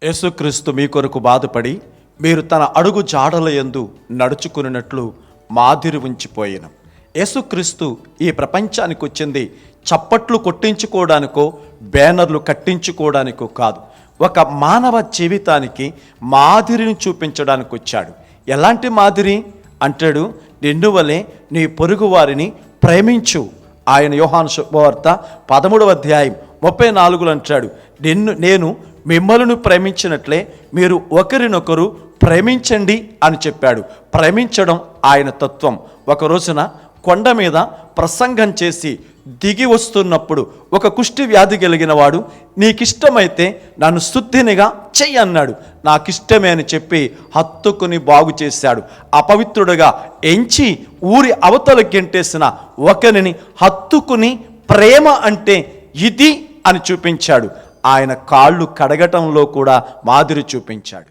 యేసుక్రీస్తు మీ కొరకు బాధపడి మీరు తన అడుగు జాడల యందు నడుచుకున్నట్లు మాదిరి ఉంచిపోయిన యేసుక్రీస్తు ఈ ప్రపంచానికి వచ్చింది చప్పట్లు కొట్టించుకోవడానికో బ్యానర్లు కట్టించుకోవడానికో కాదు. ఒక మానవ జీవితానికి మాదిరిని చూపించడానికి వచ్చాడు. ఎలాంటి మాదిరి అంటాడు? నిన్ను వలె నీ పొరుగు వారిని ప్రేమించు. ఆయన యోహాను శుభవార్త 13వ అధ్యాయం 34 అంటాడు, నేను మిమ్మల్ని ప్రేమించినట్లే మీరు ఒకరినొకరు ప్రేమించండి అని చెప్పాడు. ప్రేమించడం ఆయన తత్వం. ఒక రోజున కొండ మీద ప్రసంగం చేసి దిగి వస్తున్నప్పుడు ఒక కుష్టి వ్యాధి కలిగిన వాడు, నీకిష్టమైతే నన్ను శుద్ధినిగా చెయ్యి అన్నాడు. నాకిష్టమే అని చెప్పి హత్తుకుని బాగు చేశాడు. అపవిత్రుడుగా ఎంచి ఊరి అవతల గెంటేసిన ఒకరిని హత్తుకుని ప్రేమ అంటే ఇది అని చూపించాడు. ఆయన కాళ్ళు కడగటంలో కూడా మాదిరి చూపించాడు.